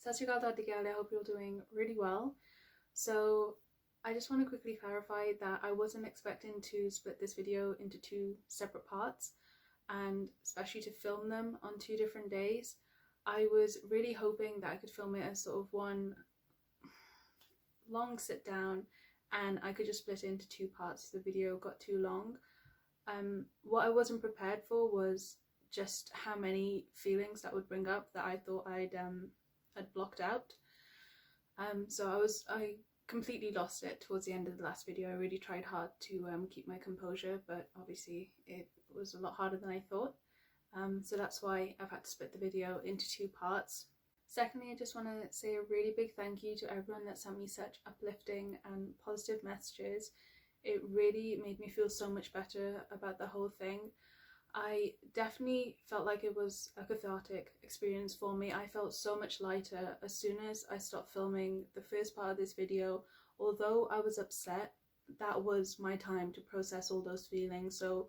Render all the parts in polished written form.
Sat Shri Akal Daddy, I hope you're doing really well. So I just want to quickly clarify that I wasn't expecting to split this video into two separate parts, and especially to film them on 2 different days. I was really hoping that I could film it as sort of one long sit down and I could just split it into 2 parts if the video got too long. What I wasn't prepared for was just how many feelings that would bring up that I thought I'd had blocked out. So I completely lost it towards the end of the last video. I really tried hard to keep my composure, but obviously it was a lot harder than I thought. So that's why I've had to split the video into 2 parts. Secondly, I just want to say a really big thank you to everyone that sent me such uplifting and positive messages. It really made me feel so much better about the whole thing. I definitely felt like it was a cathartic experience for me. I felt so much lighter as soon as I stopped filming the first part of this video. Although I was upset, that was my time to process all those feelings. So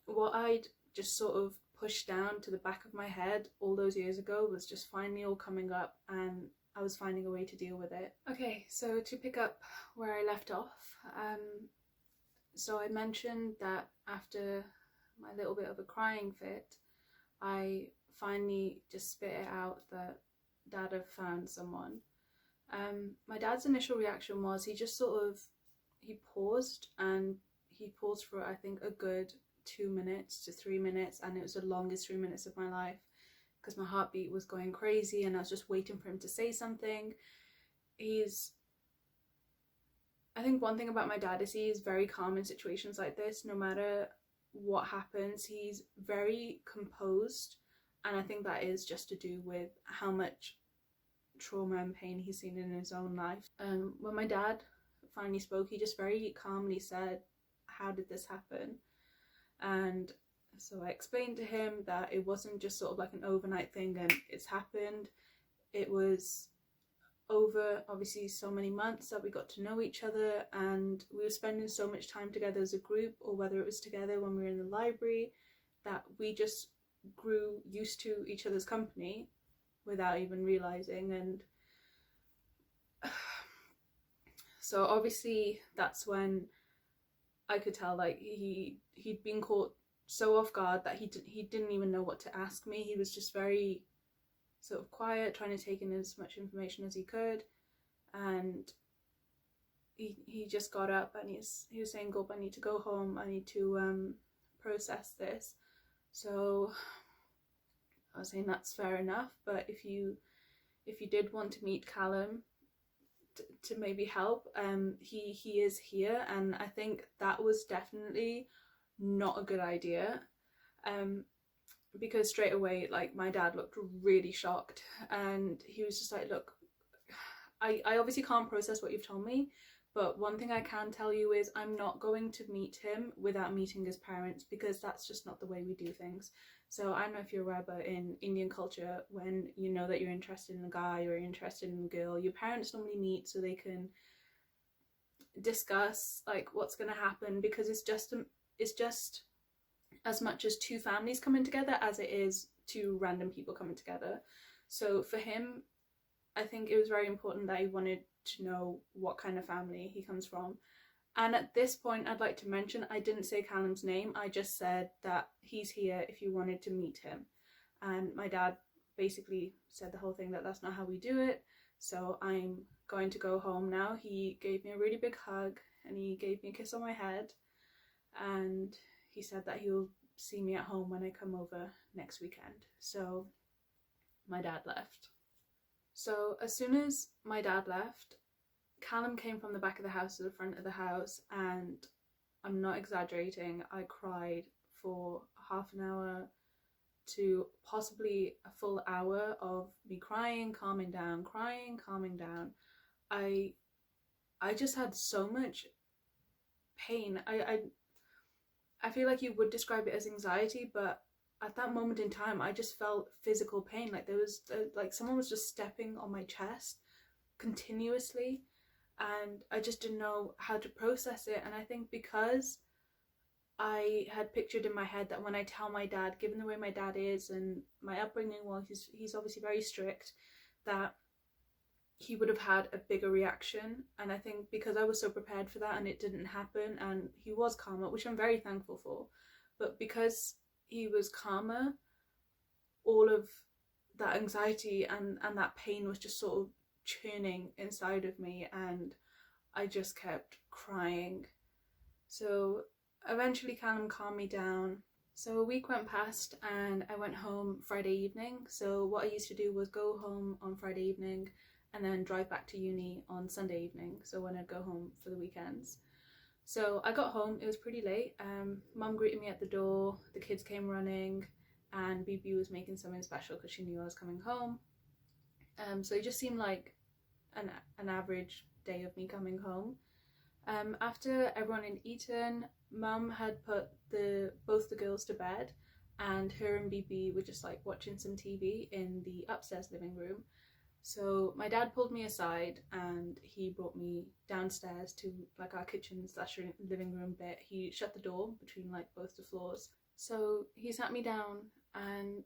what I'd just sort of pushed down to the back of my head all those years ago was just finally all coming up, and I was finding a way to deal with it. Okay, so to pick up where I left off, so I mentioned that after my little bit of a crying fit, I finally just spit it out that Dad had found someone. My dad's initial reaction was he paused, and he paused for I think a good 2 minutes to 3 minutes, and it was the longest 3 minutes of my life because my heartbeat was going crazy and I was just waiting for him to say something. I think one thing about my dad is he is very calm in situations like this. No matter what happens, he's very composed, and I think that is just to do with how much trauma and pain he's seen in his own life. When my dad finally spoke, he just very calmly said, "How did this happen?" And so I explained to him that it wasn't just sort of like an overnight thing and it's happened. It was over obviously so many months that we got to know each other, and we were spending so much time together as a group, or whether it was together when we were in the library, that we just grew used to each other's company without even realizing. And so obviously that's when I could tell like he'd been caught so off guard that he didn't even know what to ask me. He was just very sort of quiet, trying to take in as much information as he could, and he just got up and he was saying, "Gulp, I need to go home, I need to process this." So I was saying that's fair enough, but if you did want to meet Callum to maybe help, he is here. And I think that was definitely not a good idea, because straight away like my dad looked really shocked, and he was just like, "Look, I obviously can't process what you've told me, but one thing I can tell you is I'm not going to meet him without meeting his parents, because that's just not the way we do things." So I don't know if you're aware, but in Indian culture, when you know that you're interested in a guy or you're interested in a girl, your parents normally meet so they can discuss like what's going to happen, because it's just as much as 2 families coming together as it is 2 random people coming together. So for him, I think it was very important that he wanted to know what kind of family he comes from. And at this point, I'd like to mention, I didn't say Callum's name. I just said that he's here if you wanted to meet him. And my dad basically said the whole thing that that's not how we do it. So I'm going to go home now. He gave me a really big hug and he gave me a kiss on my head. And he said that he'll see me at home when I come over next weekend. So my dad left. So as soon as my dad left, Callum came from the back of the house to the front of the house, and I'm not exaggerating, I cried for half an hour to possibly a full hour of me crying, calming down, crying, calming down. I just had so much pain. I feel like you would describe it as anxiety, but at that moment in time I just felt physical pain. Like there was like someone was just stepping on my chest continuously, and I just didn't know how to process it. And I think because I had pictured in my head that when I tell my dad, given the way my dad is and my upbringing, well, he's obviously very strict, that he would have had a bigger reaction. And I think because I was so prepared for that and it didn't happen, and he was calmer, which I'm very thankful for, but because he was calmer, all of that anxiety and that pain was just sort of churning inside of me, and I just kept crying. So eventually Callum calmed me down. So a week went past and I went home Friday evening. So what I used to do was go home on Friday evening and then drive back to uni on Sunday evening, so when I'd go home for the weekends. So I got home, it was pretty late. Mum greeted me at the door, the kids came running, and BB was making something special because she knew I was coming home. So it just seemed like an average day of me coming home. After everyone had eaten, Mum had put both the girls to bed, and her and BB were just like watching some TV in the upstairs living room. So my dad pulled me aside and he brought me downstairs to like our kitchen / living room bit. He shut the door between like both the floors. So he sat me down and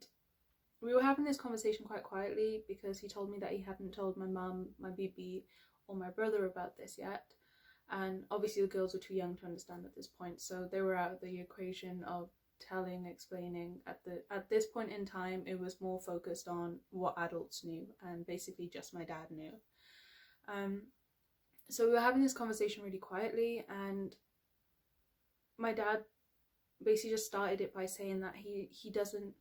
we were having this conversation quite quietly because he told me that he hadn't told my mum, my BB, or my brother about this yet. And obviously the girls were too young to understand at this point, so they were out of the equation of telling, explaining. At this point in time, it was more focused on what adults knew, and basically just my dad knew. So we were having this conversation really quietly, and my dad basically just started it by saying that he doesn't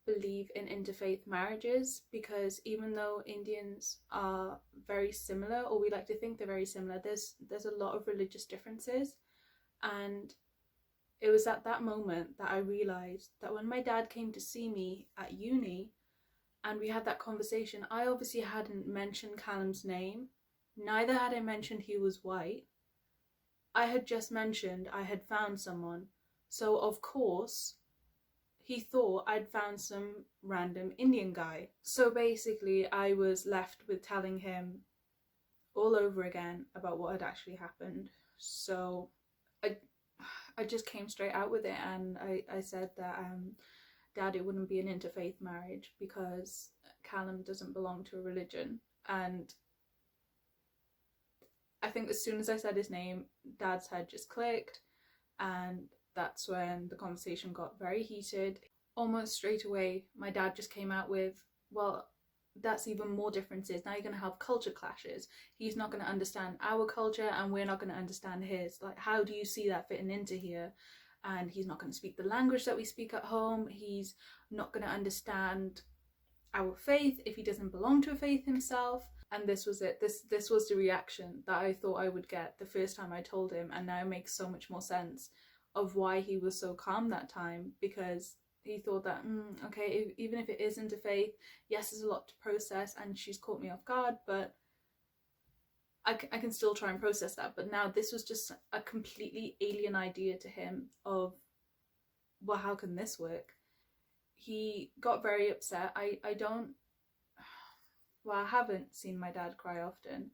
believe in interfaith marriages, because even though Indians are very similar, or we like to think they're very similar, there's a lot of religious differences. And it was at that moment that I realised that when my dad came to see me at uni and we had that conversation, I obviously hadn't mentioned Callum's name, neither had I mentioned he was white. I had just mentioned I had found someone, so of course he thought I'd found some random Indian guy. So basically I was left with telling him all over again about what had actually happened. So I just came straight out with it, and I said that Dad, it wouldn't be an interfaith marriage because Callum doesn't belong to a religion. And I think as soon as I said his name, Dad's head just clicked, and that's when the conversation got very heated. Almost straight away, my dad just came out with, well, that's even more differences. Now you're going to have culture clashes. He's not going to understand our culture and we're not going to understand his. Like, how do you see that fitting into here? And he's not going to speak the language that we speak at home. He's not going to understand our faith if he doesn't belong to a faith himself. And this was it. This was the reaction that I thought I would get the first time I told him, and now it makes so much more sense of why he was so calm that time, because he thought that, okay, even if it is interfaith, yes, there's a lot to process and she's caught me off guard, but I can still try and process that. But now this was just a completely alien idea to him of, well, how can this work? He got very upset. I haven't seen my dad cry often,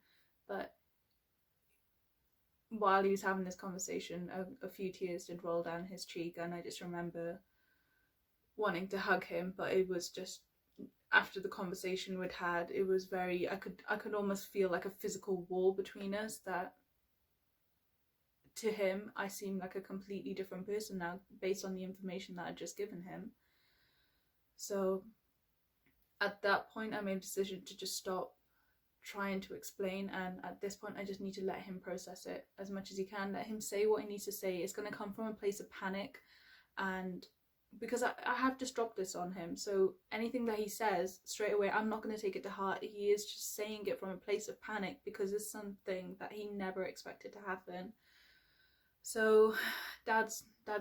but while he was having this conversation, a few tears did roll down his cheek, and I just remember wanting to hug him, but it was just after the conversation we'd had, it was very, I could almost feel like a physical wall between us, that to him I seemed like a completely different person now based on the information that I'd just given him. So at that point I made a decision to just stop trying to explain, and at this point I just need to let him process it as much as he can, let him say what he needs to say. It's going to come from a place of panic, and because I have just dropped this on him, so anything that he says straight away, I'm not going to take it to heart. He is just saying it from a place of panic because it's something that he never expected to happen. So dad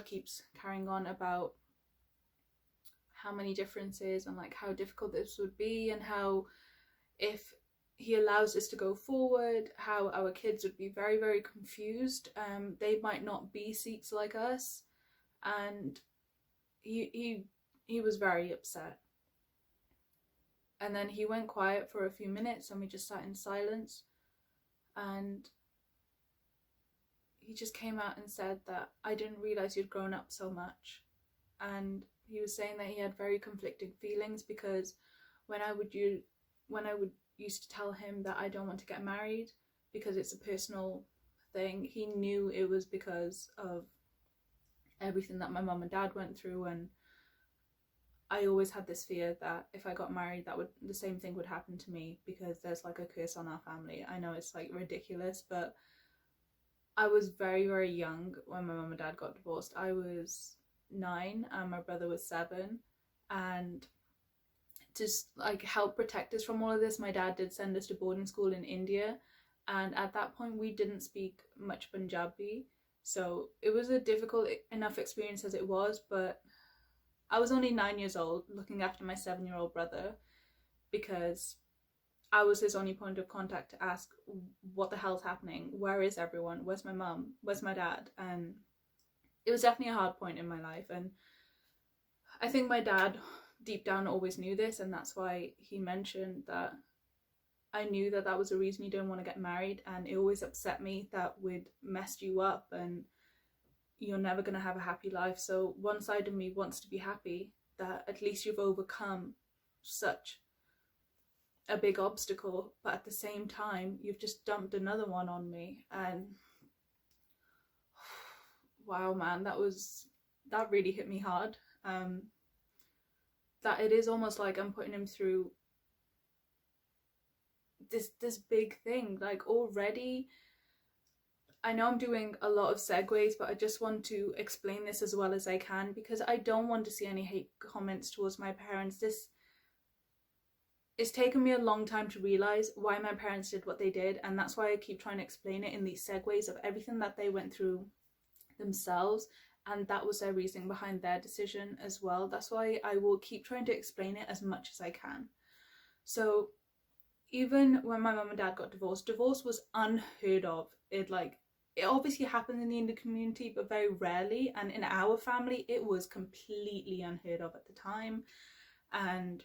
keeps carrying on about how many differences and like how difficult this would be, and how if he allows this to go forward, how our kids would be very, very confused. They might not be Sikhs like us, and he was very upset. And then he went quiet for a few minutes and we just sat in silence, and he just came out and said that I didn't realise you'd grown up so much. And he was saying that he had very conflicting feelings, because when I would used to tell him that I don't want to get married because it's a personal thing. He knew it was because of everything that my mum and dad went through, and I always had this fear that if I got married, the same thing would happen to me, because there's like a curse on our family. I know it's like ridiculous, but I was very, very young when my mum and dad got divorced. I was 9 and my brother was 7, and to like help protect us from all of this, my dad did send us to boarding school in India, and at that point we didn't speak much Punjabi, so it was a difficult enough experience as it was. But I was only 9 years old looking after my 7-year-old brother, because I was his only point of contact to ask what the hell's happening, where is everyone, where's my mum, where's my dad. And it was definitely a hard point in my life, and I think my dad deep down always knew this, and that's why he mentioned that I knew that that was the reason you didn't want to get married, and it always upset me that we'd messed you up and you're never going to have a happy life. So one side of me wants to be happy that at least you've overcome such a big obstacle, but at the same time you've just dumped another one on me. And wow, man, that really hit me hard. That it is almost like I'm putting him through this big thing. Like, already, I know I'm doing a lot of segues, but I just want to explain this as well as I can, because I don't want to see any hate comments towards my parents. It's taken me a long time to realise why my parents did what they did, and that's why I keep trying to explain it in these segues of everything that they went through themselves, and that was their reasoning behind their decision as well. That's why I will keep trying to explain it as much as I can. So even when my mum and dad got divorced, divorce was unheard of. It obviously happened in the Indian community, but very rarely, and in our family it was completely unheard of at the time, and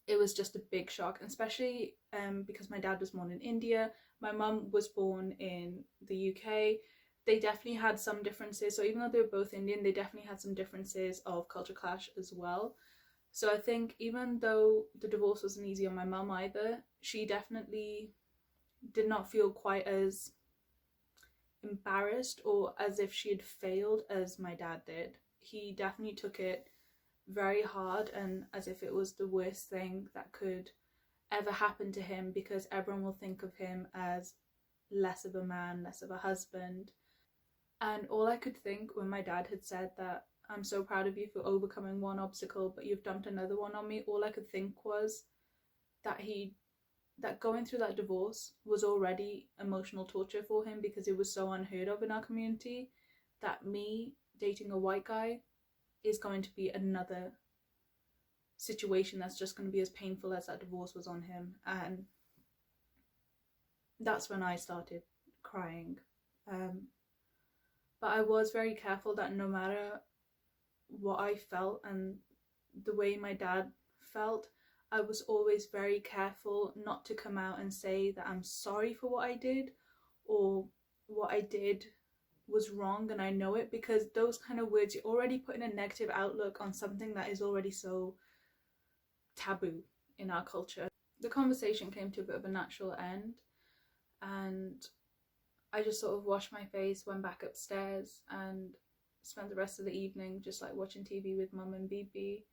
it was just a big shock, especially because my dad was born in India, my mum was born in the UK. They definitely had some differences. So even though they were both Indian, they definitely had some differences of culture clash as well. So I think even though the divorce wasn't easy on my mum either, she definitely did not feel quite as embarrassed or as if she had failed as my dad did. He definitely took it very hard and as if it was the worst thing that could ever happen to him, because everyone will think of him as less of a man, less of a husband. And all I could think when my dad had said that, I'm so proud of you for overcoming one obstacle, but you've dumped another one on me, all I could think was that going through that divorce was already emotional torture for him, because it was so unheard of in our community, that me dating a white guy is going to be another situation that's just going to be as painful as that divorce was on him. And that's when I started crying. But I was very careful that no matter what I felt and the way my dad felt, I was always very careful not to come out and say that I'm sorry for what I did, or what I did was wrong and I know it, because those kind of words, you're already putting a negative outlook on something that is already so taboo in our culture. The conversation came to a bit of a natural end, and I just sort of washed my face, went back upstairs and spent the rest of the evening just like watching TV with Mum and Bibi.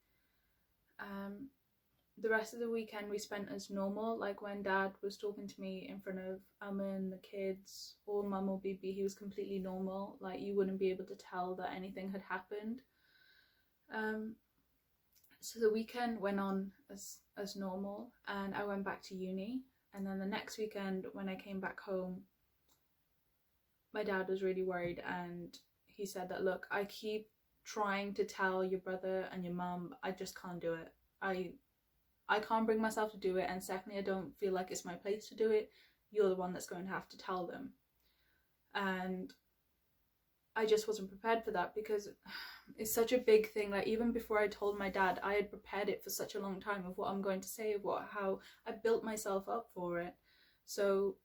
The rest of the weekend we spent as normal. Like when Dad was talking to me in front of Aman, the kids, or Mum or Bibi, he was completely normal. Like you wouldn't be able to tell that anything had happened. So the weekend went on as normal, and I went back to uni. And then the next weekend when I came back home, my dad was really worried, and he said that, look, I keep trying to tell your brother and your mum, I just can't do it. I can't bring myself to do it, and secondly, I don't feel like it's my place to do it. You're the one that's going to have to tell them. And I just wasn't prepared for that, because it's such a big thing. Like even before I told my dad, I had prepared it for such a long time of what I'm going to say, of how I built myself up for it. So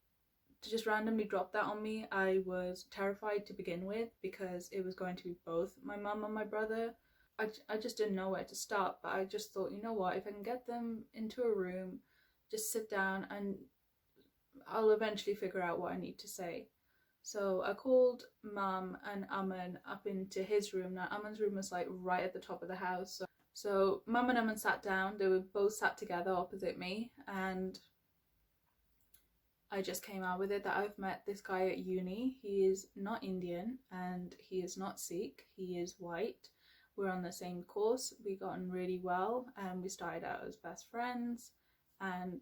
to just randomly drop that on me, I was terrified to begin with, because it was going to be both my mum and my brother. I just didn't know where to start, but I just thought, you know what, if I can get them into a room, just sit down and I'll eventually figure out what I need to say. So I called Mum and Aman up into his room. Now Aman's room was like right at the top of the house. So Mum and Aman sat down. They were both sat together opposite me, and I just came out with it that I've met this guy at uni. He is not Indian and he is not Sikh. He is white. We're on the same course. We got on really well and we started out as best friends, and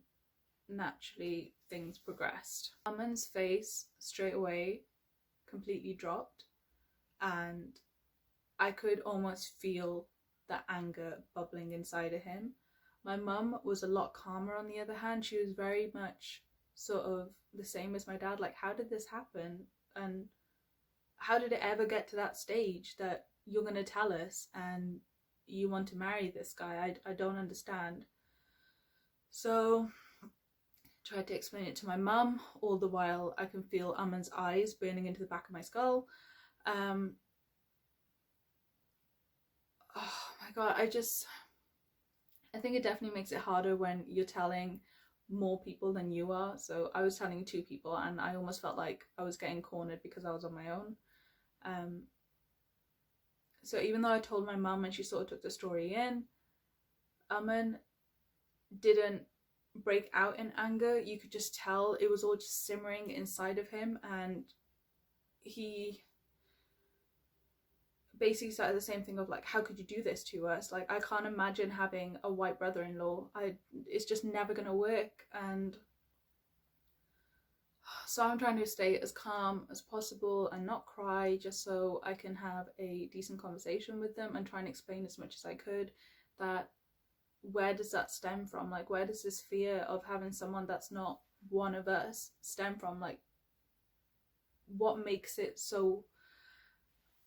naturally things progressed. Aman's face straight away completely dropped, and I could almost feel the anger bubbling inside of him. My mum was a lot calmer on the other hand. She was very much sort of the same as my dad, like, how did this happen, and how did it ever get to that stage that you're going to tell us and you want to marry this guy? I don't understand. So tried to explain it to my mum. All the while I can feel Aman's eyes burning into the back of my skull. Oh my god, I think it definitely makes it harder when you're telling more people than you are. So I was telling 2 people and I almost felt like I was getting cornered because I was on my own. So even though I told my mum and she sort of took the story in, Aman didn't break out in anger. You could just tell it was all just simmering inside of him, and he basically started the same thing of like, how could you do this to us? Like, I can't imagine having a white brother-in-law. It's just never gonna work. And so I'm trying to stay as calm as possible and not cry, just so I can have a decent conversation with them and try and explain as much as I could that where does that stem from? Like, where does this fear of having someone that's not one of us stem from? Like, what makes it so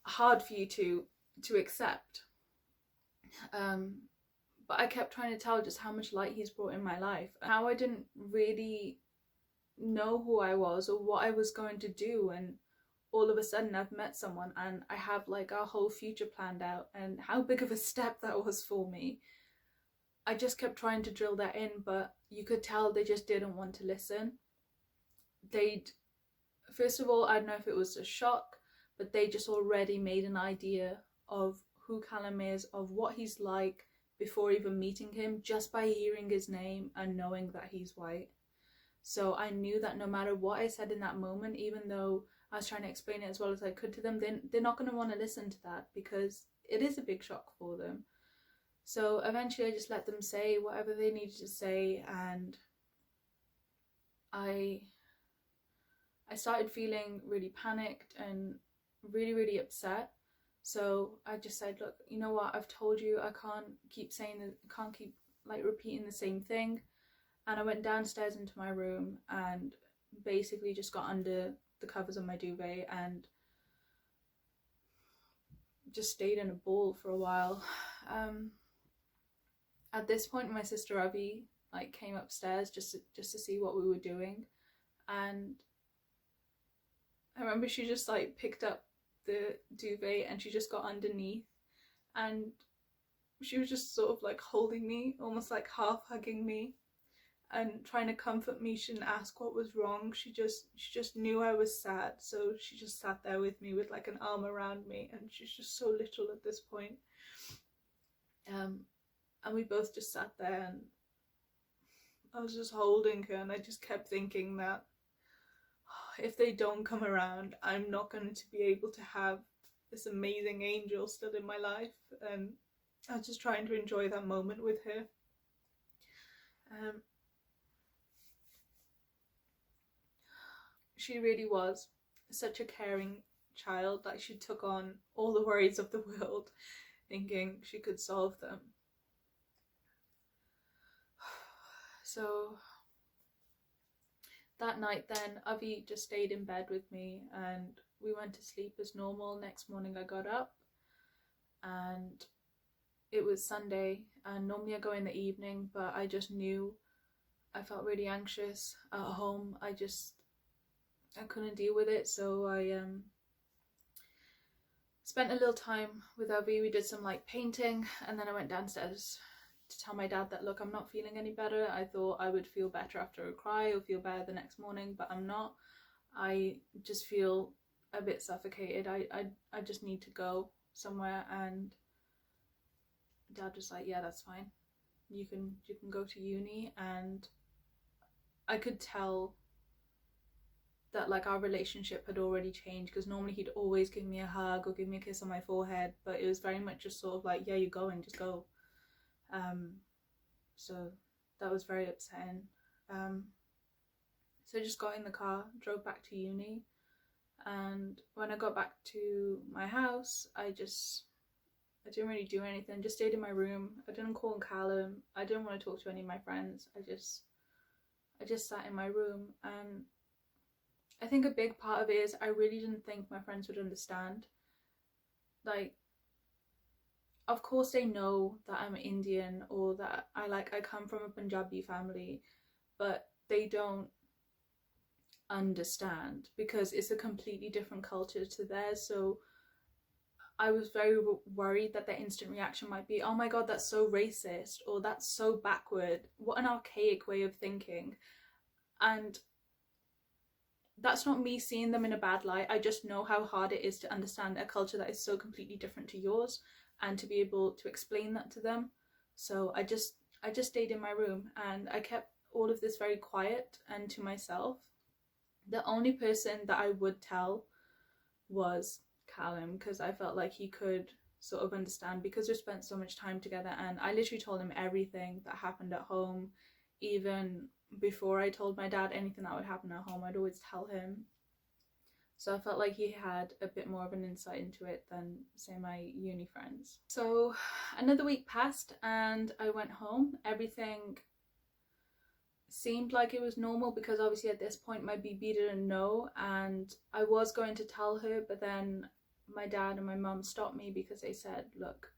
hard for you to accept? But I kept trying to tell just how much light he's brought in my life, how I didn't really know who I was or what I was going to do, and all of a sudden I've met someone and I have like our whole future planned out, and how big of a step that was for me. I just kept trying to drill that in, but you could tell they just didn't want to listen. First of all, I don't know if it was a shock, but they just already made an idea of who Callum is, of what he's like, before even meeting him, just by hearing his name and knowing that he's white. So I knew that no matter what I said in that moment, even though I was trying to explain it as well as I could to them, they're not going to want to listen to that because it is a big shock for them. So eventually I just let them say whatever they needed to say, and I started feeling really panicked and really, really upset. So I just said, look, you know what, I've told you, I can't keep saying that, I can't keep like repeating the same thing. And I went downstairs into my room and basically just got under the covers of my duvet and just stayed in a ball for a while. At this point, my sister Avi like came upstairs just to see what we were doing, and I remember she just like picked up the duvet and she just got underneath, and she was just sort of like holding me, almost like half hugging me and trying to comfort me. She didn't ask what was wrong. She just knew I was sad, so she just sat there with me with like an arm around me, and she's just so little at this point. And we both just sat there and I was just holding her, and I just kept thinking that if they don't come around, I'm not going to be able to have this amazing angel still in my life. And I was just trying to enjoy that moment with her. She really was such a caring child. Like, she took on all the worries of the world thinking she could solve them. So that night then, Avi just stayed in bed with me and we went to sleep as normal. Next morning I got up and it was Sunday, and normally I go in the evening, but I just knew I felt really anxious at home. I couldn't deal with it, so I spent a little time with Avi. We did some like painting, and then I went downstairs to tell my dad that, look, I'm not feeling any better. I thought I would feel better after a cry or feel better the next morning, but I'm not. I just feel a bit suffocated. I just need to go somewhere. And dad was like, yeah, that's fine. You can go to uni. And I could tell that like our relationship had already changed, because normally he'd always give me a hug or give me a kiss on my forehead, but it was very much just sort of like, yeah, you're going, just go. So that was very upsetting. So I just got in the car, drove back to uni, and when I got back to my house, I didn't really do anything, just stayed in my room. I didn't call Callum, I didn't want to talk to any of my friends. I just sat in my room. And I think a big part of it is I really didn't think my friends would understand. Like, of course they know that I'm Indian, or that I come from a Punjabi family, but they don't understand because it's a completely different culture to theirs. So I was very worried that their instant reaction might be, oh my god, that's so racist, or that's so backward, what an archaic way of thinking. And that's not me seeing them in a bad light. I just know how hard it is to understand a culture that is so completely different to yours, and to be able to explain that to them. So I just stayed in my room, and I kept all of this very quiet and to myself. The only person that I would tell was Callum, because I felt like he could sort of understand, because we spent so much time together. And I literally told him everything that happened at home. Even before I told my dad anything that would happen at home, I'd always tell him. So I felt like he had a bit more of an insight into it than, say, my uni friends. So another week passed and I went home. Everything seemed like it was normal, because obviously at this point my BB didn't know, and I was going to tell her, but then my dad and my mum stopped me, because they said, look,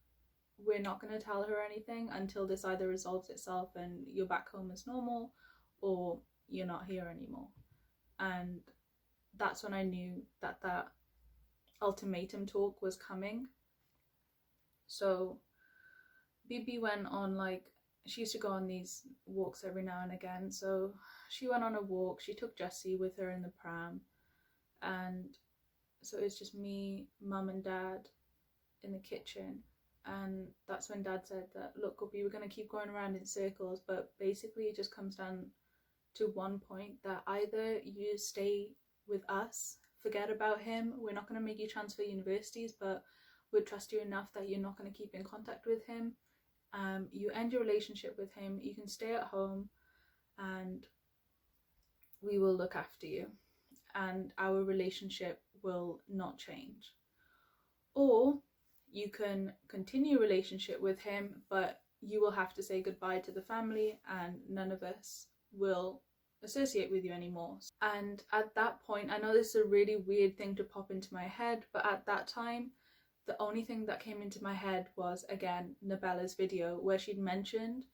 we're not going to tell her anything until this either resolves itself and you're back home as normal, or you're not here anymore. And that's when I knew that that ultimatum talk was coming. So BB went on, like, she used to go on these walks every now and again. So she went on a walk, she took Jessie with her in the pram, and so it's just me, mum and dad in the kitchen. And that's when dad said that, look, Guppy, we're going to keep going around in circles, but basically it just comes down to one point, that either you stay with us, forget about him, we're not going to make you transfer universities, but we'll trust you enough that you're not going to keep in contact with him. You end your relationship with him, you can stay at home, and we will look after you, and our relationship will not change. Or you can continue a relationship with him, but you will have to say goodbye to the family, and none of us will associate with you anymore. And at that point, I know this is a really weird thing to pop into my head, but at that time the only thing that came into my head was, again, Nabella's video, where she'd mentioned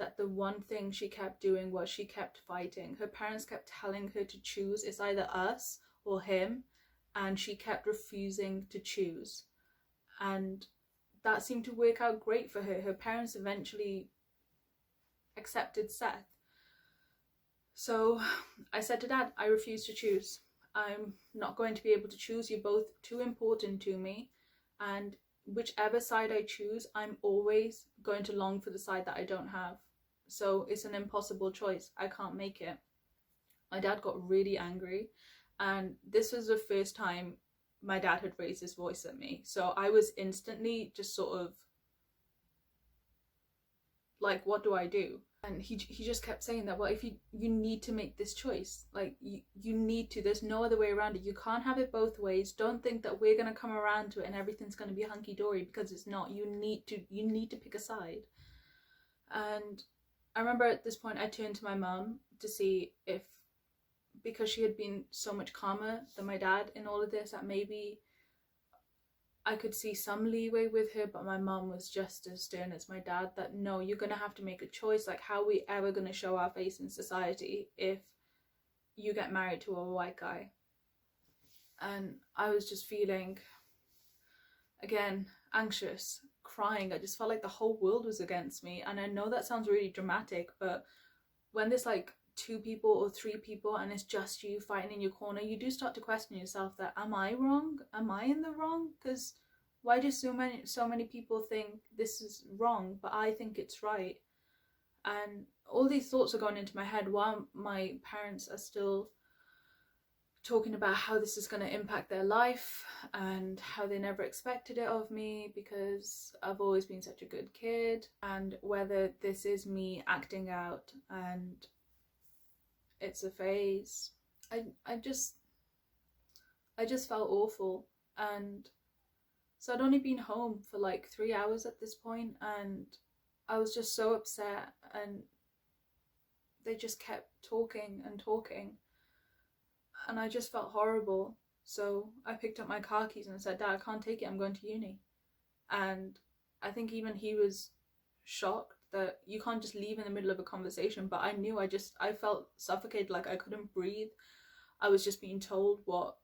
that the one thing she kept doing was she kept fighting. Her parents kept telling her to choose, it's either us or him, and she kept refusing to choose. And that seemed to work out great for her. Her parents eventually accepted Seth. So I said to dad, I refuse to choose. I'm not going to be able to choose. You're both too important to me. And whichever side I choose, I'm always going to long for the side that I don't have. So it's an impossible choice. I can't make it. My dad got really angry. And this was the first time my dad had raised his voice at me. So I was instantly just sort of like, what do I do? And he just kept saying that, well, if you need to make this choice, like you need to, there's no other way around it. You can't have it both ways. Don't think that we're going to come around to it and everything's going to be hunky-dory, because it's not. You need to pick a side. And I remember at this point I turned to my mum to see if, because she had been so much calmer than my dad in all of this, that maybe I could see some leeway with her. But my mum was just as stern as my dad, that no, you're going to have to make a choice. Like, how are we ever going to show our face in society if you get married to a white guy? And I was just feeling, again, anxious, crying. I just felt like the whole world was against me. And I know that sounds really dramatic, but when there's like 2 people or 3 people and it's just you fighting in your corner, you do start to question yourself that, am I wrong? Am I in the wrong? Because why do so many people think this is wrong, but I think it's right? And all these thoughts are going into my head while my parents are still talking about how this is going to impact their life and how they never expected it of me because I've always been such a good kid, and whether this is me acting out and it's a phase. I just felt awful. And so I'd only been home for like 3 hours at this point, and I was just so upset, and they just kept talking and talking, and I just felt horrible. So I picked up my car keys and I said, Dad, I can't take it, I'm going to uni. And I think even he was shocked that you can't just leave in the middle of a conversation. But I knew, I felt suffocated, like I couldn't breathe. I was just being told what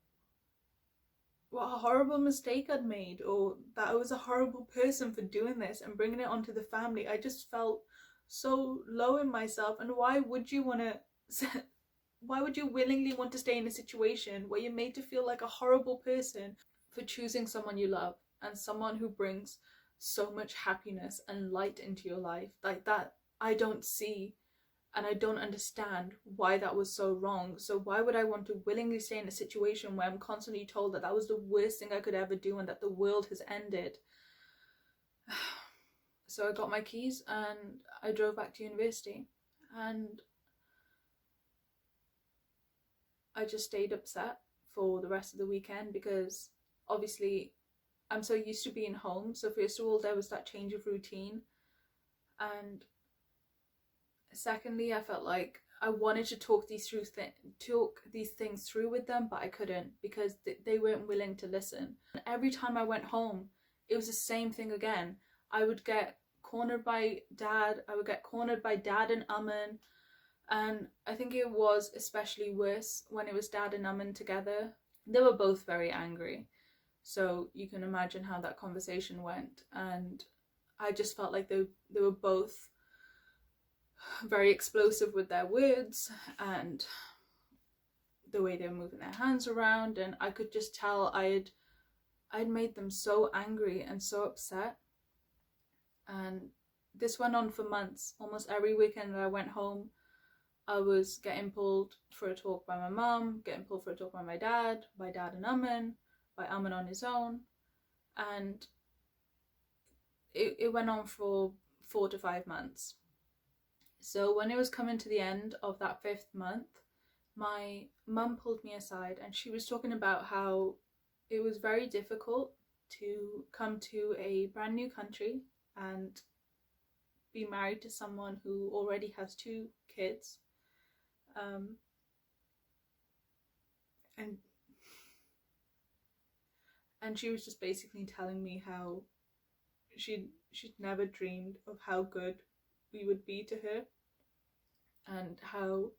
a horrible mistake I'd made, or that I was a horrible person for doing this and bringing it onto the family. I just felt so low in myself. And why would you willingly want to stay in a situation where you're made to feel like a horrible person for choosing someone you love and someone who brings so much happiness and light into your life? Like that, I don't see, and I don't understand why that was so wrong. So why would I want to willingly stay in a situation where I'm constantly told that that was the worst thing I could ever do and that the world has ended? So I got my keys and I drove back to university, and I just stayed upset for the rest of the weekend because obviously I'm so used to being home. So first of all, there was that change of routine, and secondly, I felt like I wanted to talk these things through with them, but I couldn't because they weren't willing to listen. And every time I went home, it was the same thing again. I would get cornered by Dad. I would get cornered by Dad and Aman. And I think it was especially worse when it was Dad and Aman together. They were both very angry, so you can imagine how that conversation went. And I just felt like they were both very explosive with their words and the way they were moving their hands around, and I could just tell I'd made them so angry and so upset. And this went on for months. Almost every weekend that I went home, I was getting pulled for a talk by my mum, getting pulled for a talk by my dad and Aman, by Aman on his own. And it went on for 4 to 5 months. So when it was coming to the end of that 5th month, my mum pulled me aside and she was talking about how it was very difficult to come to a brand new country and be married to someone who already has 2 kids. And she was just basically telling me how she'd never dreamed of how good we would be to her, and how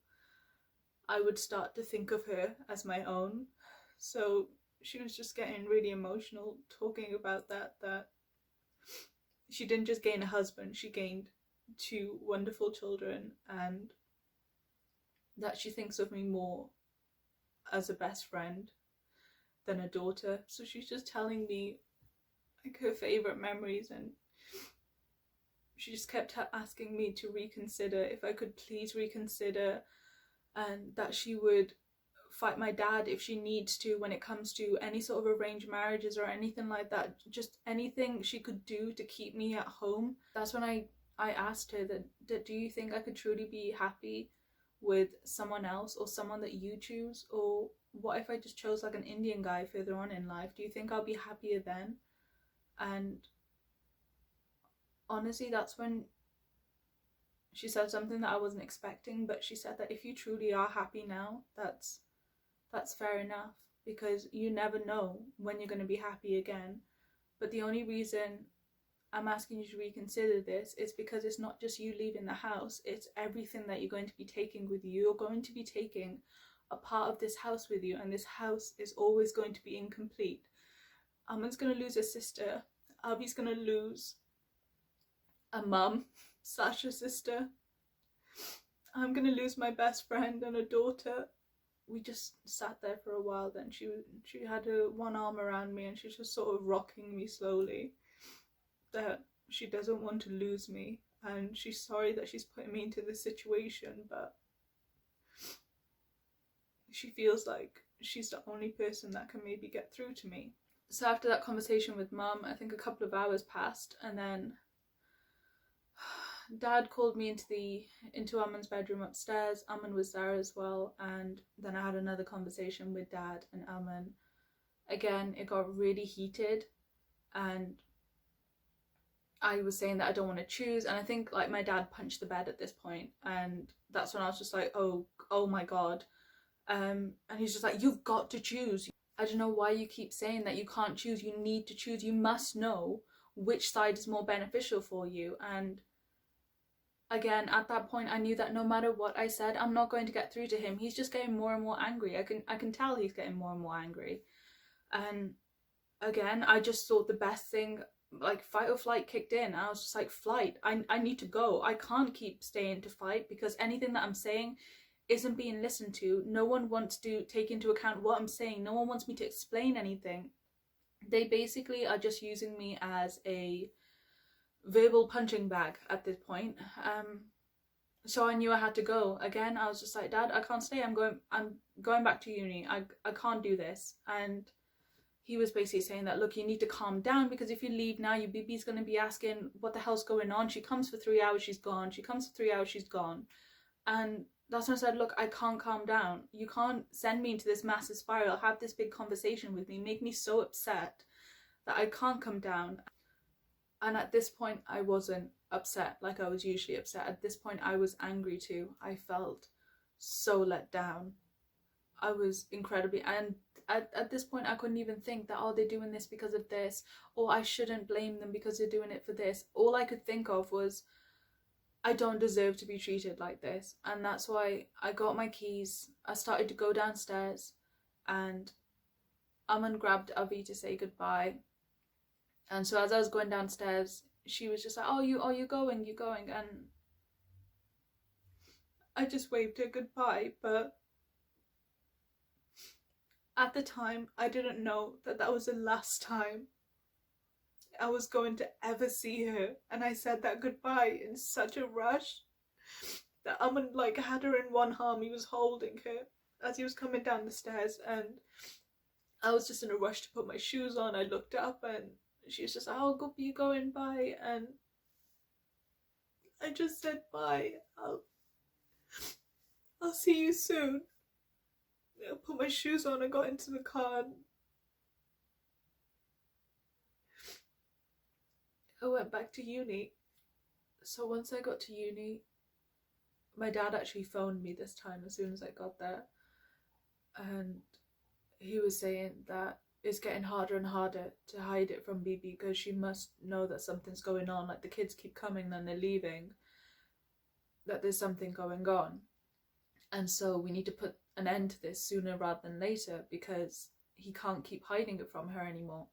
I would start to think of her as my own. So she was just getting really emotional talking about that she didn't just gain a husband, she gained 2 wonderful children, and that she thinks of me more as a best friend than a daughter. So she's just telling me like her favourite memories, and she just kept asking me to reconsider, if I could please reconsider, and that she would fight my dad if she needs to when it comes to any sort of arranged marriages or anything like that. Just anything she could do to keep me at home. That's when I asked her that do you think I could truly be happy with someone else, or someone that you choose? Or what if I just chose like an Indian guy further on in life? Do you think I'll be happier then? And honestly, that's when she said something that I wasn't expecting, but she said that if you truly are happy now, that's fair enough, because you never know when you're going to be happy again. But the only reason I'm asking you to reconsider this is because it's not just you leaving the house, it's everything that you're going to be taking with you. You're going to be taking a part of this house with you, and this house is always going to be incomplete. Aman's going to lose his sister, Avi's gonna lose a mum slash a sister. I'm gonna lose my best friend and a daughter. We just sat there for a while. Then she had her one arm around me and she's just sort of rocking me slowly, that she doesn't want to lose me and she's sorry that she's putting me into this situation, but she feels like she's the only person that can maybe get through to me. So after that conversation with mum, I think a couple of hours passed, and then Dad called me into Aman's bedroom upstairs. Aman was there as well, and then I had another conversation with Dad and Aman. Again, it got really heated, and I was saying that I don't want to choose, and I think like my dad punched the bed at this point, and that's when I was just like, oh my god. And he's just like, you've got to choose. I don't know why you keep saying that you can't choose. You need to choose. You must know which side is more beneficial for you. And again, at that point, I knew that no matter what I said, I'm not going to get through to him. He's just getting more and more angry. I can tell he's getting more and more angry. And again, I just thought the best thing, like fight or flight kicked in. I was just like, flight. I need to go. I can't keep staying to fight because anything that I'm saying isn't being listened to. No one wants to take into account what I'm saying. No one wants me to explain anything. They basically are just using me as a verbal punching bag at this point. So I knew I had to go. Again, I was just like, Dad, I can't stay. I'm going back to uni. I can't do this. And he was basically saying that, look, you need to calm down, because if you leave now, your baby's going to be asking what the hell's going on. She comes for 3 hours, she's gone. She comes for 3 hours, she's gone. And that's when I said, look, I can't calm down. You can't send me into this massive spiral, have this big conversation with me, make me so upset that I can't come down. And at this point, I wasn't upset like I was usually upset. At this point, I was angry too. I felt so let down. I was incredibly, and at this point, I couldn't even think that, oh, they're doing this because of this, or I shouldn't blame them because they're doing it for this. All I could think of was, I don't deserve to be treated like this. And that's why I got my keys. I started to go downstairs, and Aman grabbed Avi to say goodbye. And so as I was going downstairs, she was just like, oh, you're going. And I just waved her goodbye. But at the time, I didn't know that that was the last time I was going to ever see her. And I said that goodbye in such a rush that Aman like had her in one arm. He was holding her as he was coming down the stairs, and I was just in a rush to put my shoes on. I looked up and she was just like, oh, go, you going, bye. And I just said bye. I'll see you soon. I put my shoes on and got into the car. I went back to uni. So once I got to uni, my dad actually phoned me this time as soon as I got there. And he was saying that it's getting harder and harder to hide it from Bibi, because she must know that something's going on. Like, the kids keep coming, then they're leaving, that there's something going on. And so we need to put an end to this sooner rather than later, because he can't keep hiding it from her anymore.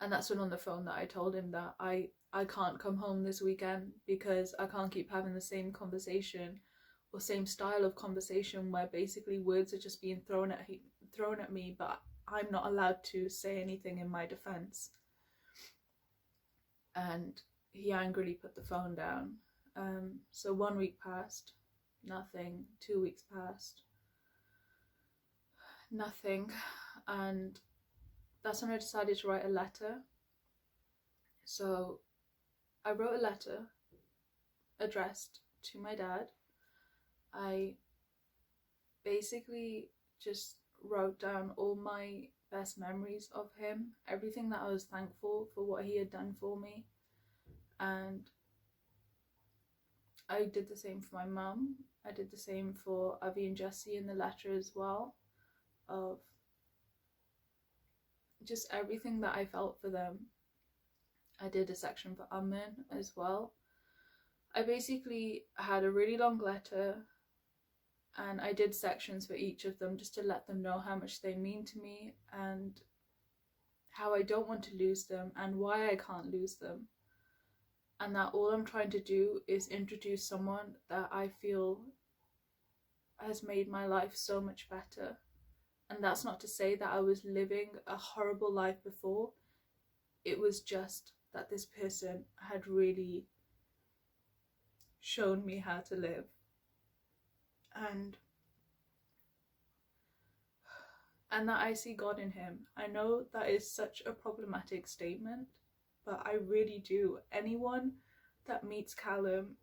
And that's when on the phone that I told him that I can't come home this weekend, because I can't keep having the same conversation or same style of conversation where basically words are just being thrown at me, but I'm not allowed to say anything in my defense. And he angrily put the phone down. So 1 week passed, nothing. 2 weeks passed, nothing. And that's when I decided to write a letter. So I wrote a letter addressed to my dad. I basically just wrote down all my best memories of him, everything that I was thankful for what he had done for me. And I did the same for my mum. I did the same for Avi and Jessie in the letter as well, of just everything that I felt for them. I did a section for Aman as well. I basically had a really long letter, and I did sections for each of them just to let them know how much they mean to me and how I don't want to lose them and why I can't lose them, and that all I'm trying to do is introduce someone that I feel has made my life so much better. And that's not to say that I was living a horrible life before. It was just that this person had really shown me how to live. And that I see God in him. I know that is such a problematic statement, but I really do. Anyone that meets Callum,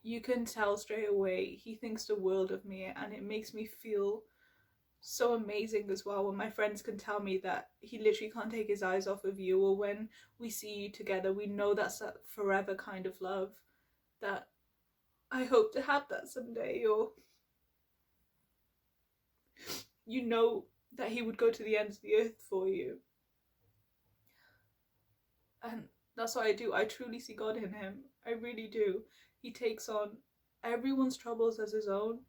you can tell straight away he thinks the world of me, and it makes me feel so amazing as well when my friends can tell me that he literally can't take his eyes off of you, or when we see you together, we know that's that forever kind of love, that I hope to have that someday. Or you know that he would go to the ends of the earth for you. And that's what I do. I truly see God in him. I really do. He takes on everyone's troubles as his own.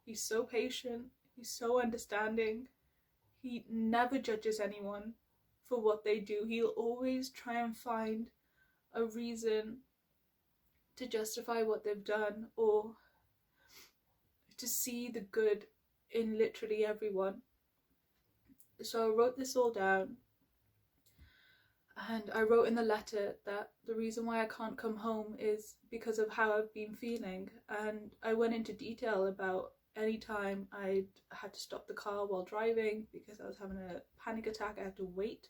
He's so patient. He's so understanding. He never judges anyone for what they do. He'll always try and find a reason to justify what they've done, or to see the good in literally everyone. So I wrote this all down, and I wrote in the letter that the reason why I can't come home is because of how I've been feeling. And I went into detail about any time I'd had to stop the car while driving because I was having a panic attack. I had to wait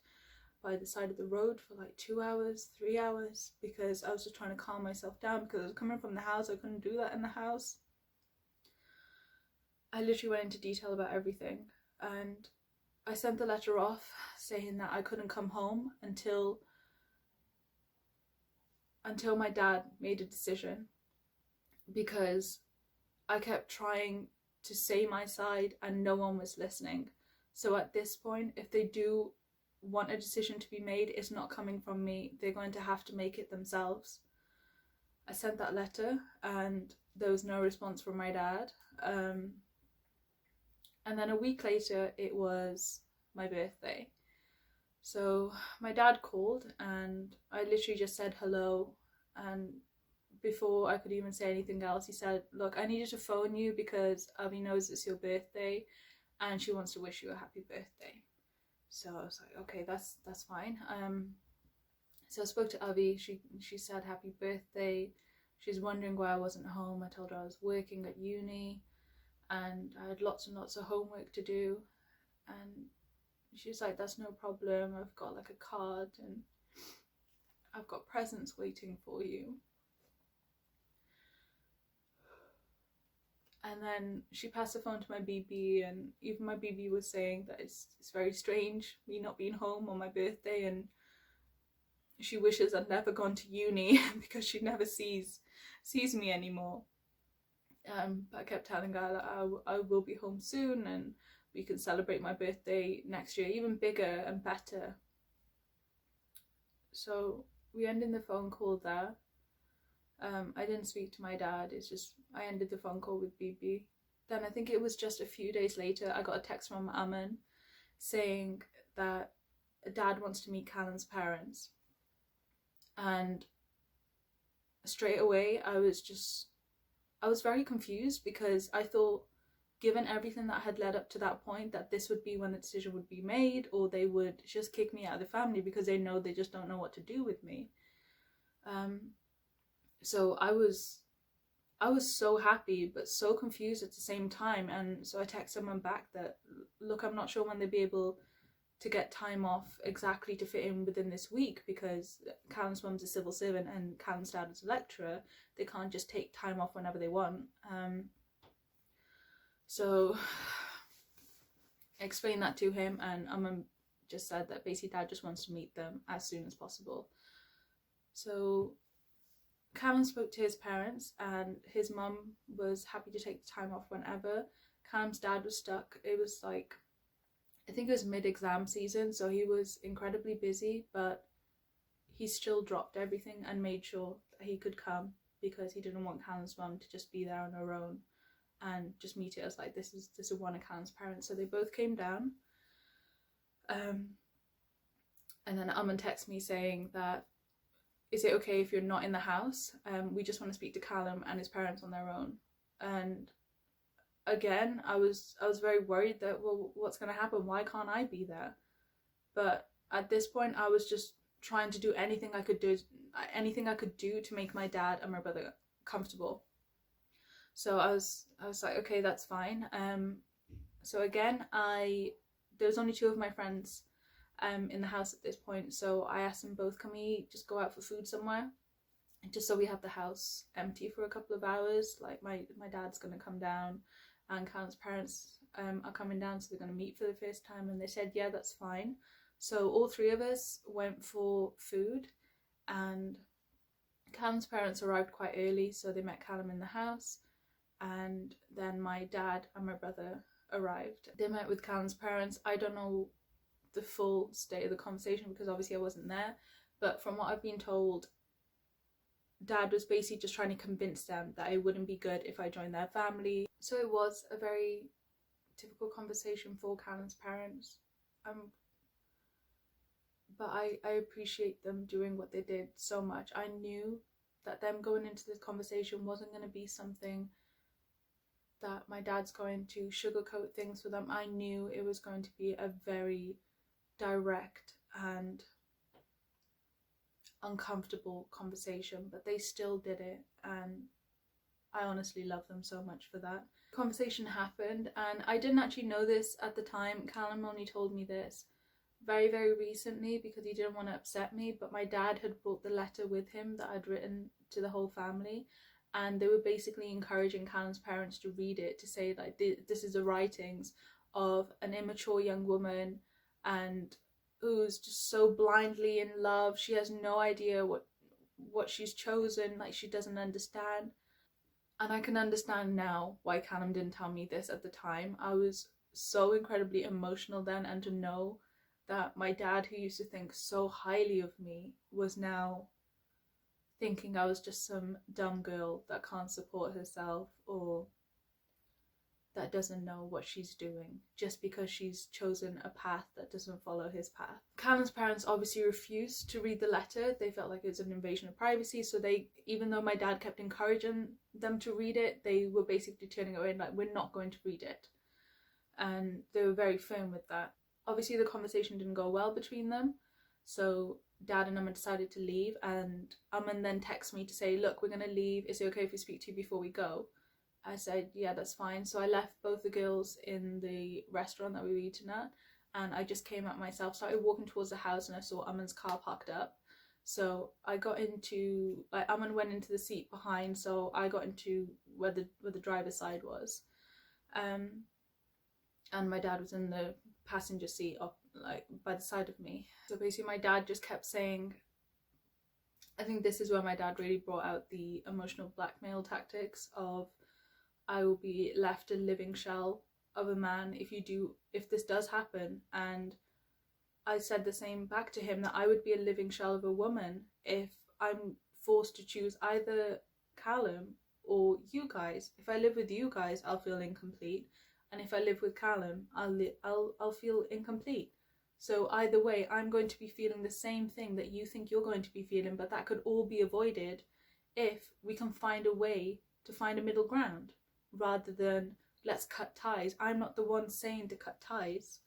by the side of the road for like 2 hours, 3 hours, because I was just trying to calm myself down, because I was coming from the house. I couldn't do that in the house. I literally went into detail about everything, and I sent the letter off saying that I couldn't come home until my dad made a decision, because I kept trying to say my side and no one was listening. So at this point, if they do want a decision to be made, it's not coming from me. They're going to have to make it themselves. I sent that letter and there was no response from my dad. And then a week later, it was my birthday. So my dad called and I literally just said hello, and before I could even say anything else, he said, look, I needed to phone you because Abby knows it's your birthday and she wants to wish you a happy birthday. So I was like, okay, that's fine. So I spoke to Abby. She said happy birthday. She's wondering why I wasn't home. I told her I was working at uni and I had lots and lots of homework to do. And she was like, that's no problem. I've got like a card and I've got presents waiting for you. And then she passed the phone to my BB, and even my BB was saying that it's very strange me not being home on my birthday, and she wishes I'd never gone to uni because she never sees me anymore. But I kept telling her that I will be home soon and we can celebrate my birthday next year even bigger and better. So we ended the phone call there. I didn't speak to my dad. It's just I ended the phone call with BB. Then I think it was just a few days later, I got a text from Aman saying that dad wants to meet Callum's parents. And straight away I was very confused, because I thought, given everything that had led up to that point, that this would be when the decision would be made, or they would just kick me out of the family because they just don't know what to do with me. So I was so happy but so confused at the same time. And so I texted someone back that, look, I'm not sure when they'll be able to get time off exactly to fit in within this week, because Callum's mum's a civil servant and Callum's dad is a lecturer. They can't just take time off whenever they want. So I explained that to him, and Mum just said that basically dad just wants to meet them as soon as possible. So Callum spoke to his parents, and his mum was happy to take the time off whenever. Callum's dad was stuck. It was like, I think it was mid-exam season, so he was incredibly busy, but he still dropped everything and made sure that he could come, because he didn't want Callum's mum to just be there on her own and just meet it as like, this is one of Callum's parents. So they both came down. And then Aman texts me saying that, is it okay if you're not in the house? We just want to speak to Callum and his parents on their own. And again, I was very worried that, well, what's going to happen? Why can't I be there? But at this point, I was just trying to do anything I could do to make my dad and my brother comfortable. So I was like, okay, that's fine. So again, there was only 2 of my friends in the house at this point, so I asked them both, can we just go out for food somewhere, just so we have the house empty for a couple of hours? Like my dad's gonna come down and Callum's parents are coming down, so they're gonna meet for the first time. And they said, yeah, that's fine. So all 3 of us went for food, and Callum's parents arrived quite early, so they met Callum in the house, and then my dad and my brother arrived. They met with Callum's parents. I don't know the full state of the conversation because obviously I wasn't there, but from what I've been told, Dad was basically just trying to convince them that it wouldn't be good if I joined their family. So it was a very typical conversation for Callum's parents, but I appreciate them doing what they did so much. I knew that them going into this conversation wasn't going to be something that my dad's going to sugarcoat things for them. I knew it was going to be a very direct and uncomfortable conversation, but they still did it, and I honestly love them so much for that. The conversation happened, and I didn't actually know this at the time. Callum only told me this very, very recently because he didn't want to upset me, but my dad had brought the letter with him that I'd written to the whole family, and they were basically encouraging Callum's parents to read it, to say like, this is the writings of an immature young woman and who's just so blindly in love. She has no idea what she's chosen, like she doesn't understand. And I can understand now why Callum didn't tell me this at the time. I was so incredibly emotional then, and to know that my dad, who used to think so highly of me, was now thinking I was just some dumb girl that can't support herself, or that doesn't know what she's doing just because she's chosen a path that doesn't follow his path. Callum's parents obviously refused to read the letter. They felt like it was an invasion of privacy, so they, even though my dad kept encouraging them to read it, they were basically turning away and like, we're not going to read it. And they were very firm with that. Obviously the conversation didn't go well between them, so Dad and Aman decided to leave, and Aman then texted me to say, look, we're going to leave, is it okay if we speak to you before we go? I said, yeah, that's fine. So I left both the girls in the restaurant that we were eating at, and I just came out myself, started walking towards the house, and I saw Aman's car parked up. So I got into, like, Aman went into the seat behind, so I got into where the driver's side was. And my dad was in the passenger seat up, like, by the side of me. So basically my dad just kept saying, I think this is where my dad really brought out the emotional blackmail tactics of, I will be left a living shell of a man if this does happen. And I said the same back to him, that I would be a living shell of a woman if I'm forced to choose either Callum or you guys. If I live with you guys, I'll feel incomplete, and if I live with Callum, I'll feel incomplete. So either way, I'm going to be feeling the same thing that you think you're going to be feeling, but that could all be avoided if we can find a way to find a middle ground, rather than let's cut ties. I'm not the one saying to cut ties.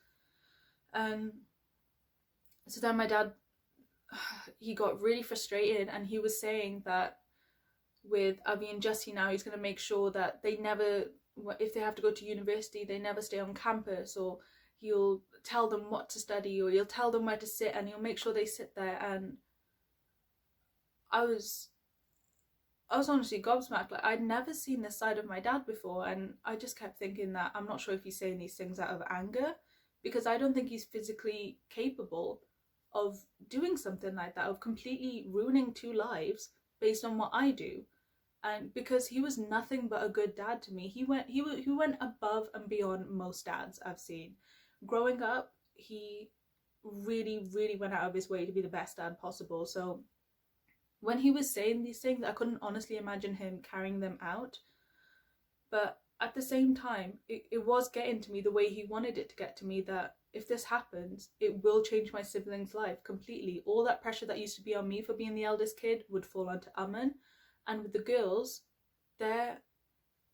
So then my dad, he got really frustrated, and he was saying that with Avi and Jessie now, he's going to make sure that they never, if they have to go to university, they never stay on campus, or he'll tell them what to study, or he'll tell them where to sit, and he'll make sure they sit there. And I was honestly gobsmacked. Like, I'd never seen this side of my dad before, and I just kept thinking that I'm not sure if he's saying these things out of anger, because I don't think he's physically capable of doing something like that, of completely ruining 2 lives based on what I do. And because he was nothing but a good dad to me. He went above and beyond most dads I've seen. Growing up, he really, really went out of his way to be the best dad possible. So when he was saying these things, I couldn't honestly imagine him carrying them out. But at the same time, it was getting to me the way he wanted it to get to me, that if this happens, it will change my sibling's life completely. All that pressure that used to be on me for being the eldest kid would fall onto Aman. And with the girls, their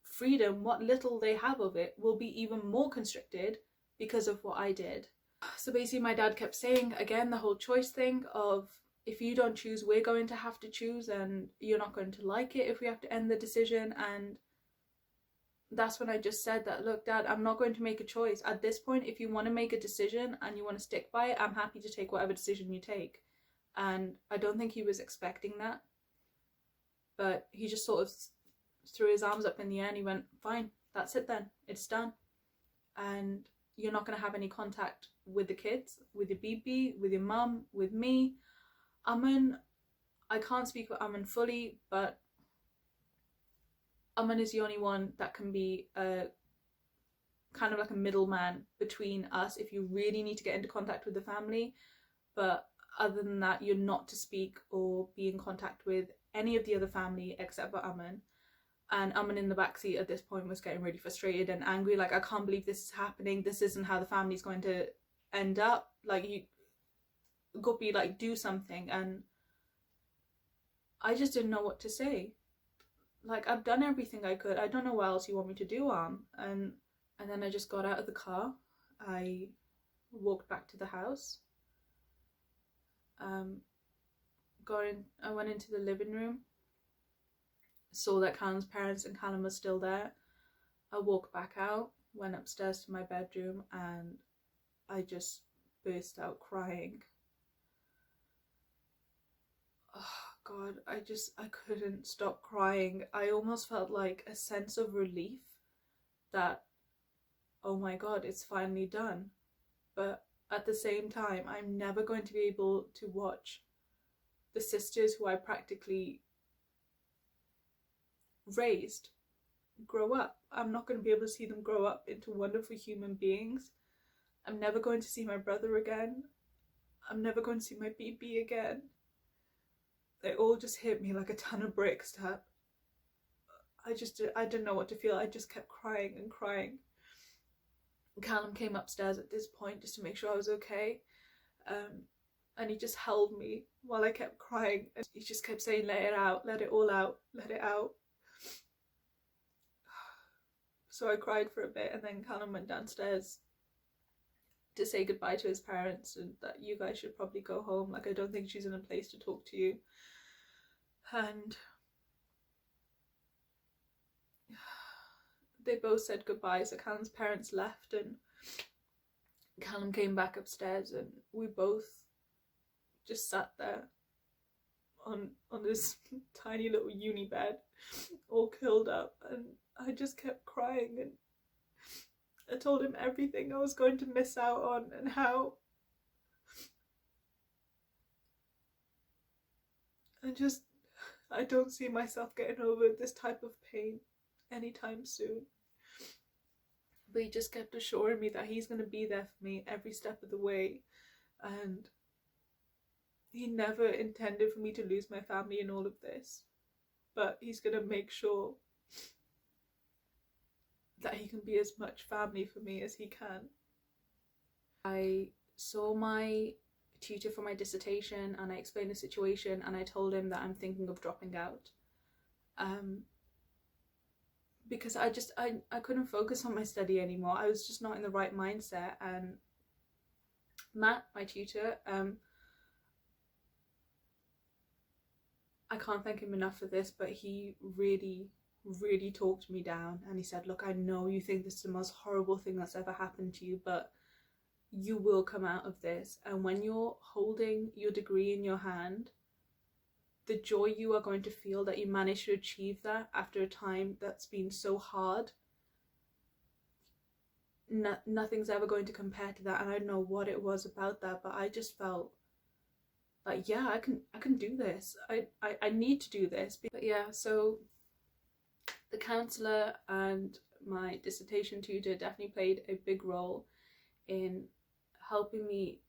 freedom, what little they have of it, will be even more constricted because of what I did. So basically my dad kept saying, again, the whole choice thing of, if you don't choose, we're going to have to choose, and you're not going to like it if we have to end the decision. And that's when I just said that, look, Dad, I'm not going to make a choice. At this point, if you want to make a decision and you want to stick by it, I'm happy to take whatever decision you take. And I don't think he was expecting that. But he just sort of threw his arms up in the air and he went, fine, that's it then. It's done. And you're not going to have any contact with the kids, with your BB, with your mum, with me. Aman, I can't speak for Aman fully, but Aman is the only one that can be a kind of like a middleman between us if you really need to get into contact with the family. But other than that, you're not to speak or be in contact with any of the other family except for Aman. And Aman in the backseat at this point was getting really frustrated and angry, like, I can't believe this is happening. This isn't how the family's going to end up. Like, you Guppy, like, do something. And I just didn't know what to say. Like, I've done everything I could. I don't know what else you want me to do, and then I just got out of the car. I walked back to the house. I went into the living room, saw that Callum's parents and Callum was still there. I walked back out, went upstairs to my bedroom, and I just burst out crying. Oh God, I couldn't stop crying. I almost felt like a sense of relief that, oh my God, it's finally done. But at the same time, I'm never going to be able to watch the sisters who I practically raised grow up. I'm not going to be able to see them grow up into wonderful human beings. I'm never going to see my brother again. I'm never going to see my BB again. They all just hit me like a ton of bricks. That I didn't know what to feel. I just kept crying and crying. Callum came upstairs at this point just to make sure I was okay, and he just held me while I kept crying. And he just kept saying, let it out, let it all out, let it out. So I cried for a bit, and then Callum went downstairs to say goodbye to his parents and that you guys should probably go home. Like, I don't think she's in a place to talk to you. And they both said goodbye. So Callum's parents left and Callum came back upstairs, and we both just sat there on this tiny little uni bed, all curled up, and I just kept crying. And I told him everything I was going to miss out on, and how I don't see myself getting over this type of pain anytime soon. But he just kept assuring me that he's going to be there for me every step of the way, and he never intended for me to lose my family in all of this, but he's going to make sure that he can be as much family for me as he can. I saw my tutor for my dissertation and I explained the situation, and I told him that I'm thinking of dropping out, because I couldn't focus on my study anymore. I was just not in the right mindset. And Matt, my tutor, I can't thank him enough for this, but he really talked me down, and he said, look, I know you think this is the most horrible thing that's ever happened to you, but you will come out of this. And when you're holding your degree in your hand, the joy you are going to feel that you managed to achieve that after a time that's been so hard, nothing's ever going to compare to that. And I don't know what it was about that, but I just felt like, yeah, I can do this. I need to do this. But yeah, so the counsellor and my dissertation tutor definitely played a big role in helping me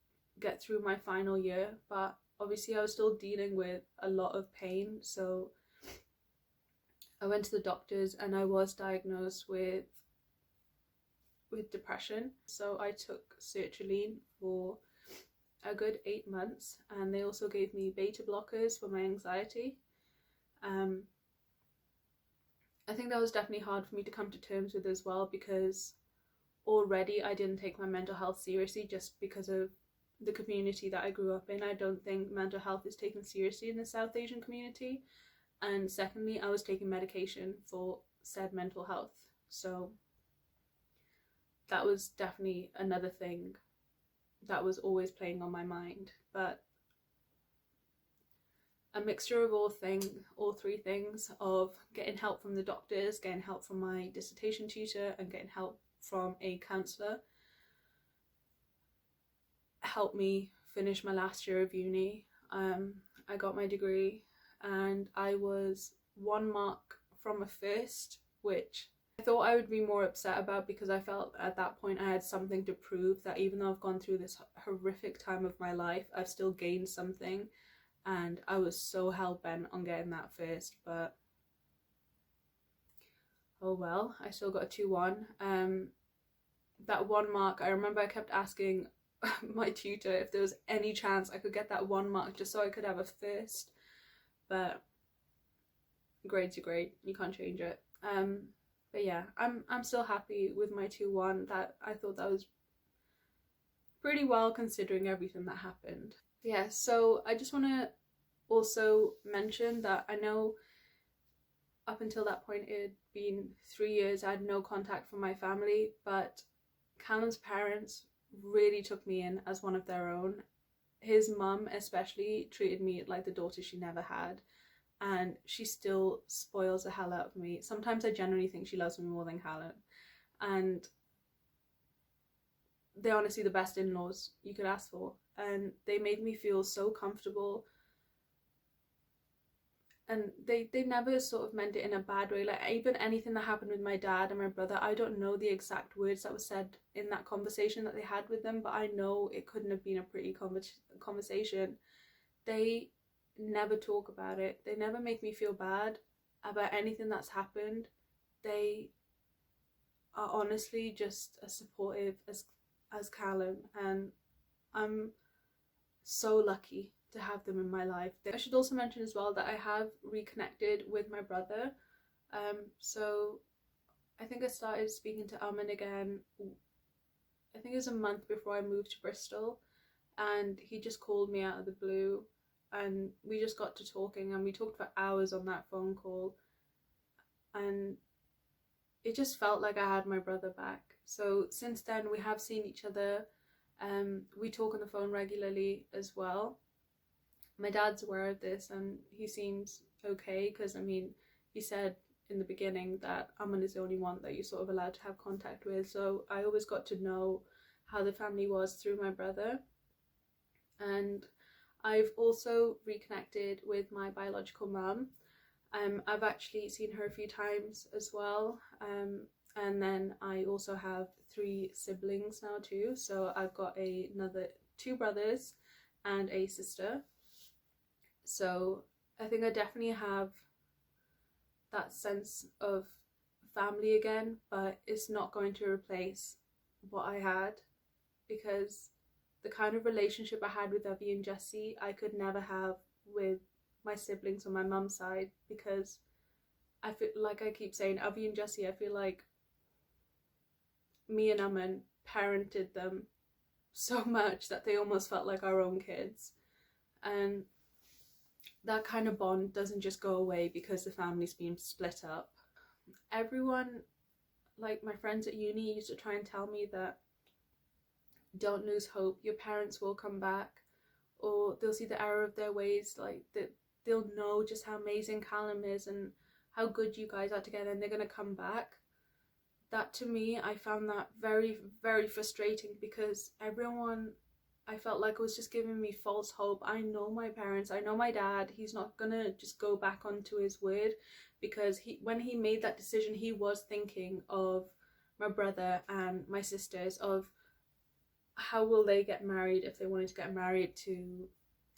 get through my final year, but obviously I was still dealing with a lot of pain. So I went to the doctors and I was diagnosed with depression. So I took sertraline for a good 8 months, and they also gave me beta blockers for my anxiety. I think that was definitely hard for me to come to terms with as well, because already I didn't take my mental health seriously just because of the community that I grew up in. I don't think mental health is taken seriously in the South Asian community. And secondly, I was taking medication for said mental health. So that was definitely another thing that was always playing on my mind. But a mixture of all three things, of getting help from the doctors, getting help from my dissertation tutor, and getting help from a counsellor, helped me finish my last year of uni. I got my degree and I was 1 mark from a first, which I thought I would be more upset about, because I felt at that point I had something to prove, that even though I've gone through this horrific time of my life, I've still gained something. And I was so hell-bent on getting that first, but oh well, I still got a 2-1. That 1 mark, I remember I kept asking my tutor if there was any chance I could get that 1 mark just so I could have a first, but grade's a grade, you can't change it. But yeah, I'm still happy with my 2-1. That I thought that was pretty well considering everything that happened. Yeah, so I just want to also mention that I know up until that point it had been 3 years I had no contact from my family, but Callum's parents really took me in as one of their own. His mum especially treated me like the daughter she never had, and she still spoils the hell out of me. Sometimes I genuinely think she loves me more than Callum, and they're honestly the best in-laws you could ask for, and they made me feel so comfortable. And they never sort of meant it in a bad way. Like, even anything that happened with my dad and my brother, I don't know the exact words that were said in that conversation that they had with them, but I know it couldn't have been a pretty conversation. They never talk about it. They never make me feel bad about anything that's happened. They are honestly just as supportive as Callum, and I'm so lucky to have them in my life. I should also mention as well that I have reconnected with my brother. So I think I started speaking to Amin again, I think it was a month before I moved to Bristol, and he just called me out of the blue and we just got to talking, and we talked for hours on that phone call, and it just felt like I had my brother back. So since then we have seen each other. We talk on the phone regularly as well. My dad's aware of this and he seems okay, because I mean, he said in the beginning that Aman is the only one that you're sort of allowed to have contact with, so I always got to know how the family was through my brother. And I've also reconnected with my biological mum. I've actually seen her a few times as well, and then I also have 3 siblings now too, so I've got another 2 brothers and a sister. So I think I definitely have that sense of family again, but it's not going to replace what I had, because the kind of relationship I had with Avi and Jessie I could never have with my siblings on my mum's side, because I feel like, I keep saying, Avi and Jessie, I feel like me and Aman parented them so much that they almost felt like our own kids, and that kind of bond doesn't just go away because the family's been split up. Everyone, like my friends at uni, used to try and tell me that don't lose hope, your parents will come back, or they'll see the error of their ways, like that they'll know just how amazing Callum is and how good you guys are together, and they're gonna come back. That, to me, I found that very, very frustrating, because everyone, I felt like, was just giving me false hope. I know my parents, I know my dad, he's not gonna just go back onto his word, because when he made that decision, he was thinking of my brother and my sisters, of how will they get married if they wanted to get married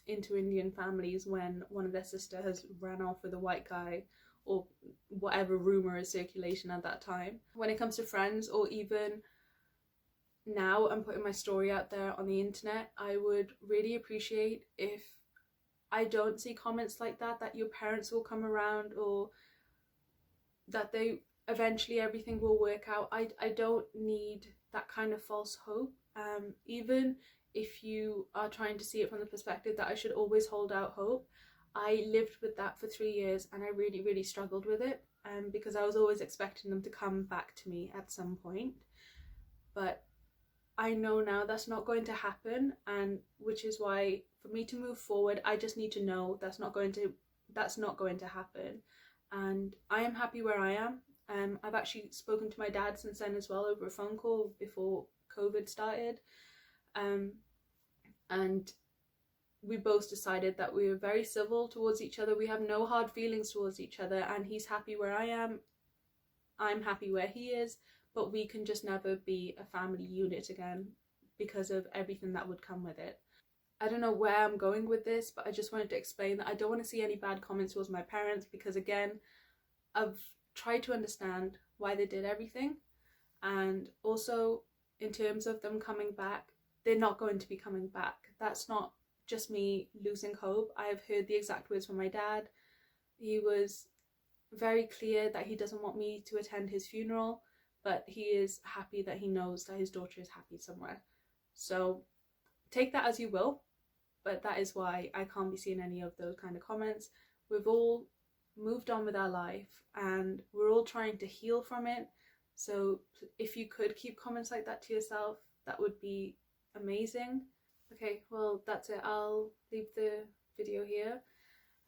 into Indian families when one of their sister has ran off with a white guy, or whatever rumor is circulation at that time. When it comes to friends, or even now I'm putting my story out there on the internet, I would really appreciate if I don't see comments like that your parents will come around, or that they eventually everything will work out. I don't need that kind of false hope. Even if you are trying to see it from the perspective that I should always hold out hope, I lived with that for 3 years and I really struggled with it, because I was always expecting them to come back to me at some point. But I know now that's not going to happen, and which is why for me to move forward, I just need to know that's not going to happen. And I am happy where I am. I've actually spoken to my dad since then as well, over a phone call before COVID started. And we both decided that we were very civil towards each other. We have no hard feelings towards each other, and he's happy where I am. I'm happy where he is, but we can just never be a family unit again because of everything that would come with it. I don't know where I'm going with this, but I just wanted to explain that I don't want to see any bad comments towards my parents, because again, I've tried to understand why they did everything. And also, in terms of them coming back, they're not going to be coming back. That's not just me losing hope. I've heard the exact words from my dad. He was very clear that he doesn't want me to attend his funeral, but he is happy that he knows that his daughter is happy somewhere. So take that as you will, but that is why I can't be seeing any of those kind of comments. We've all moved on with our life and we're all trying to heal from it. So if you could keep comments like that to yourself, that would be amazing. Okay, well, that's it. I'll leave the video here.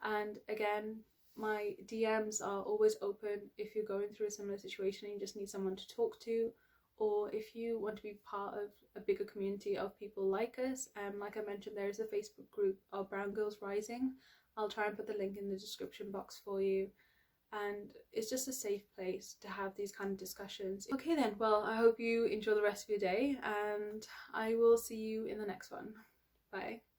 And again, my DMs are always open if you're going through a similar situation and you just need someone to talk to, or if you want to be part of a bigger community of people like us. Like I mentioned, there is a Facebook group of Brown Girls Rising. I'll try and put the link in the description box for you. And it's just a safe place to have these kind of discussions. Okay then, well, I hope you enjoy the rest of your day, and I will see you in the next one. Bye.